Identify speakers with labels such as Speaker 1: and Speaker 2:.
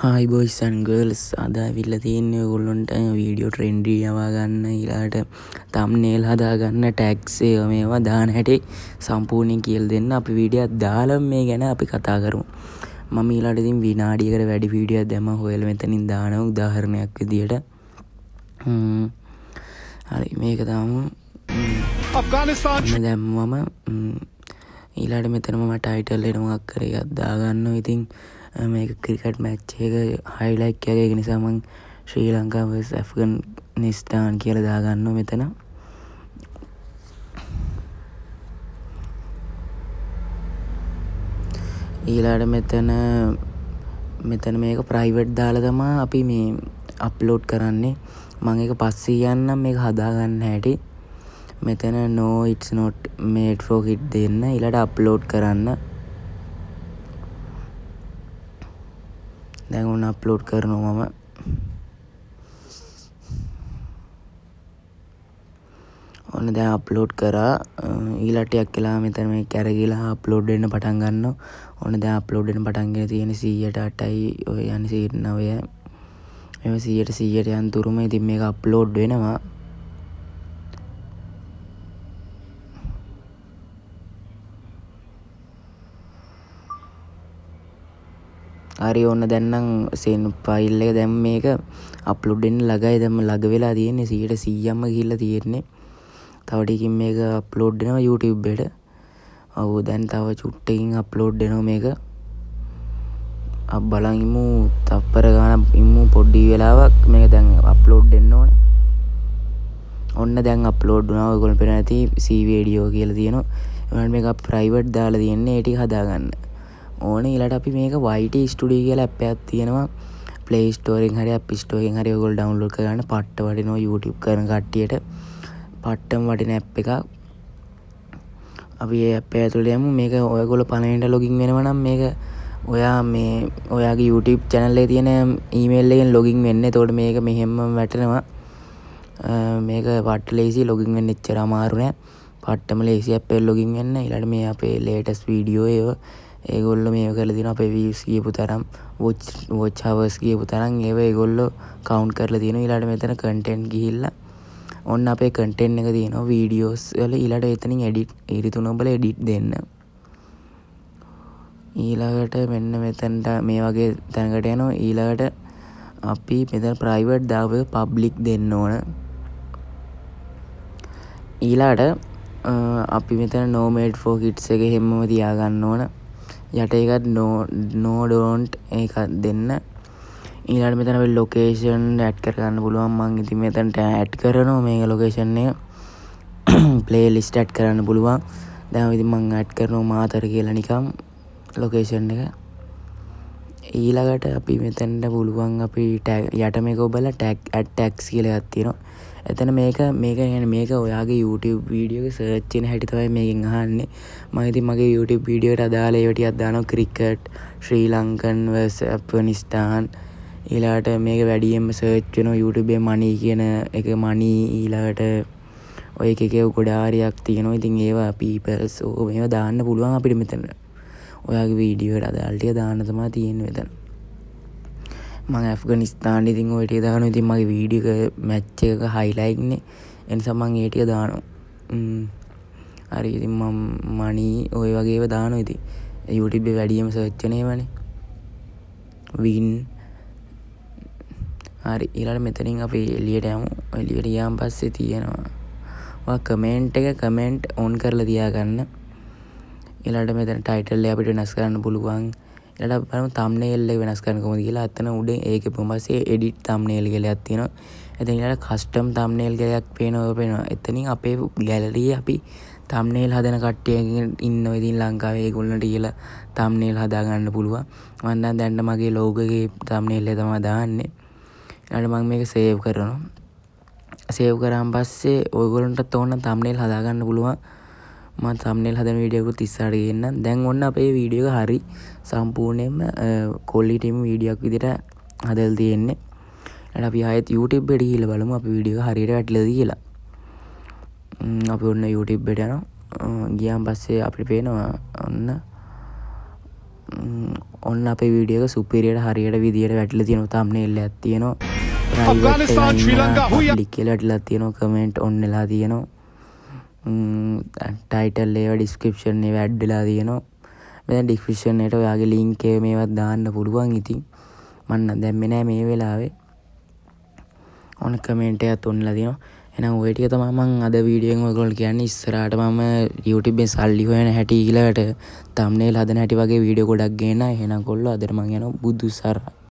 Speaker 1: Hi boys and girls අද ඇවිල්ලා තියෙන්නේ ඔයගොල්ලන්ට වීඩියෝ ට්‍රෙන්ඩ් යවා ගන්න ඊළඟට තම්නේල් හදාගන්න ටැග්ස් ඒවා මේවා දාන හැටි සම්පූර්ණයෙන් කියලා දෙන්න. අපි වීඩියෝයක් දාලා මේ ගැන අපි කතා කරමු. මම ඊළඟට ඉතින් විනාඩියකට වැඩි වීඩියෝයක් දැම්මම හොයලා මෙතනින් දානවා උදාහරණයක් විදියට. හරි මේක දාමු. අෆ්ගානිස්තාන් දැම්මම ඊළඟට මෙතන මම ටයිටල් එක මොකක් කරේ එකක් දාගන්නවා. ඉතින් මේක ක්‍රිකට් මැච් එක හයිලයිට් එකක්. ඒක නිසා මම ශ්‍රී ලංකා vs ඇෆ්ගනිස්තාන් කියලා දාගන්නවා මෙතන. ඊළඟට මෙතන මේක ප්‍රයිවට් දාලා තමයි අපි මේ අප්ලෝඩ් කරන්නේ. මම ඒක පස්සේ යන්නම් මේක හදාගන්න හැටි. මෙතන no it's not made for kids දෙන්න. ඊළඟට අප්ලෝඩ් කරන්න. දැන් උන් අප්ලෝඩ් කරනවා මම. ඔන්න දැන් අප්ලෝඩ් කරා. ඊළඟට ටිකක් වෙලා මෙතන මේ කැරගිලා අප්ලෝඩ් වෙන්න පටන් ගන්නවා. ඔන්න දැන් අප්ලෝඩ් වෙන්න පටන් ගෙන තියෙන 100%යි ඔය යන්නේ 109. මේව 100% යන තුරුම ඉතින් මේක අප්ලෝඩ් වෙනවා. හරි ඔන්න දැන් නම් සෙන් ෆයිල් එක දැන් මේක අප්ලෝඩ් වෙන්න ළඟයි. දැන් ළඟ වෙලා තියෙන්නේ 100%ක්ම ගිහිල්ලා තියෙන්නේ. තව ටිකකින් මේක අප්ලෝඩ් වෙනවා YouTube එකට. ඔව් දැන් තව චුට්ටකින් අප්ලෝඩ් වෙනවා මේක. බලන් ඉමු තප්පර ගානක් ඉමු පොඩි වෙලාවක් මේක දැන් අප්ලෝඩ් වෙන්න ඕන. ඔන්න දැන් අප්ලෝඩ් වුණා. ඔයගොල්ලෝ පේන ඇති C video කියලා තියෙනවා. ඊළඟට මේක ප්‍රයිවට් දාලා තියෙන්නේ ඒ ටික හදාගන්න. ඕනේ ඊළඟට අපි මේක YT Studio කියලා ඇප් එකක් තියෙනවා. Play Store එකෙන් හරි App Store එකෙන් හරි ඔයගොල්ලෝ ඩවුන්ලෝඩ් කරගන්න. පට්ට වටිනවා YouTube කරන කට්ටියට. පට්ටම වටින ඇප් එකක්. අපි මේ ඇප් එක ඇතුළේ යමු. මේක ඔයගොල්ලෝ පළවෙනිට ලොගින් වෙනවා නම් මේක ඔයා මේ ඔයාගේ YouTube channel එකේ තියෙන email එකෙන් login වෙන්න. එතකොට මේක මෙහෙම වැටෙනවා. මේක පට්ට ලේසි login වෙන්න එච්චර අමාරු නෑ. පට්ටම ලේසි ඇප් එකේ login වෙන්න. ඊළඟට මේ අපේ latest video ඒගොල්ලෝ මේව කරලා තියෙනවා. අපේ views කියපු තරම් watch hours කියපු තරම් ඒව ඒගොල්ලෝ count කරලා තියෙනවා. ඊළඟට මෙතන content ගිහිල්ලා ඔන්න අපේ content එක තියෙනවා videos වල. ඊළඟට එතනින් edit ඉරිතුන ඔබලා edit දෙන්න. ඊළඟට මෙන්න මෙතනට මේ වගේ තැනකට යනවා. ඊළඟට අපි මෙතන private දාපු එක public දෙන්න ඕන. ඊළඟට අපි මෙතන no made for kids එක හැමම තියාගන්න ඕන. යට එකත් no don't එකක් දෙන්න. ඊළඟට මෙතන අපි location add කරගන්න පුළුවන්. මම ඉතින් මෙතනට add කරනවා මේක location එක. playlist add කරන්න පුළුවන්. දැන් ඉතින් මම add කරනවා මාතර කියලා නිකම් location එක. ඊළඟට අපි මෙතනට පුළුවන් අපි tag යට මේක ඔබලා tag add tags කියලා එකක් තියෙනවා. එතන මේක කියන්නේ මේක ඔයාගේ YouTube වීඩියෝ එක සර්ච් වෙන හැටි තමයි මේකෙන් අහන්නේ. මම ඉතින් මගේ YouTube වීඩියෝ එකට අදාළ ඒවා ටිකක් දානවා. ක්‍රිකට් ශ්‍රී ලංකන් vs ඇෆ්ගනිස්තාන්. ඊළඟට මේක වැඩියෙන්ම සර්ච් වෙනවා YouTube එකේ money කියන එක money. ඊළඟට ඔය එකේ ගොඩාරියක් තියෙනවා. ඉතින් ඒවා peoples මේවා දාන්න පුළුවන් අපිට මෙතන. ඔයාගේ වීඩියෝ එකට අදාළ ටික දාන්න තමයි තියෙන්නේ මෙතන. මම ඇෆ්ගනිස්තාන් ඉතින් ඔය ටික දානවා. ඉතින් මගේ වීඩියෝ එක මැච් එකක highlight නේ. ඒ නිසා මම ඒ ටික දානවා. හරි ඉතින් මම money ඔය වගේ ඒවා දානවා. ඉතින් YouTube එකේ වැඩියෙන්ම සර්ච් වෙන ඒවානේ. win හරි ඊළඟ මෙතනින් අපි එළියට යමු. එළියට ගියාන් පස්සේ තියෙනවා කමෙන්ට් on කරලා තියාගන්න. ඊළඟට මෙතන ටයිටල් එක අපිට වෙනස් කරන්න පුළුවන්. ඊළඟට බලමු thumbnail එක වෙනස් කරන්න කොහොමද කියලා. අතන උඩින් ඒකේ පස්සේ edit thumbnail කියලා එකක් තියෙනවා. එතන ඊළඟට custom thumbnail කියලා එකක් පේනවා. එතනින් අපේ gallery අපි thumbnail හදන කට්ටිය ඉන්නවා. ඉතින් ලංකාවේ ඒගොල්ලන්ට කියලා thumbnail හදා ගන්න පුළුවන්. මම දැන් මගේ logo එකේ thumbnail එක තමයි දාන්නේ. ඊළඟට මම මේක save කරනවා. save කරාන් පස්සේ ඔයගොල්ලන්ට ඕන thumbnail හදා ගන්න පුළුවන්. මම thumbnail හදන වීඩියෝ එකකුත් ඉස්සරහට ගෙන්නන්න. දැන් ඔන්න අපේ වීඩියෝ එක හරි සම්පූර්ණයෙන්ම quality වීඩියෝ එකක් විදිහට හදලා තියෙන්නේ. ඊළඟට අපි ආයෙත් YouTube එකට ගිහලා බලමු අපි වීඩියෝ එක හරියට වැටලාද කියලා. අපි ඔන්න YouTube එකට යනවා. ගියාන් පස්සේ අපිට පේනවා ඔන්න ඔන්න අපේ වීඩියෝ එක සුපිරියට හරියට විදියට වැටලා තියෙනවා. thumbnail එකක් තියෙනවා. private public කියලා වැටලා තියෙනවා. comment on වෙලා තියෙනවා. title ඒවා description ඒවා add වෙලා තියෙනවා. මෙතන description එකට ඔයාගේ link එක මේවත් දාන්න පුළුවන්. ඉතින් මම නම් දැම්මේ නෑ මේ වෙලාවේ. ඔන්න comment එකත් ඔන්නලා තියෙනවා. එහෙනම් ඔය ටික තමයි මම අද වීඩියෝ එකෙන් ඔයගොල්ලන්ට කියන්නේ. ඉස්සරහට මම YouTube එකෙන් සල්ලි හොයන හැටි ඊළඟට thumbnail හදන හැටි වගේ වීඩියෝ ගොඩක් ගේනවා. එහෙනම් කොල්ලෝ අදට මම යනවා බුදු සරණයි.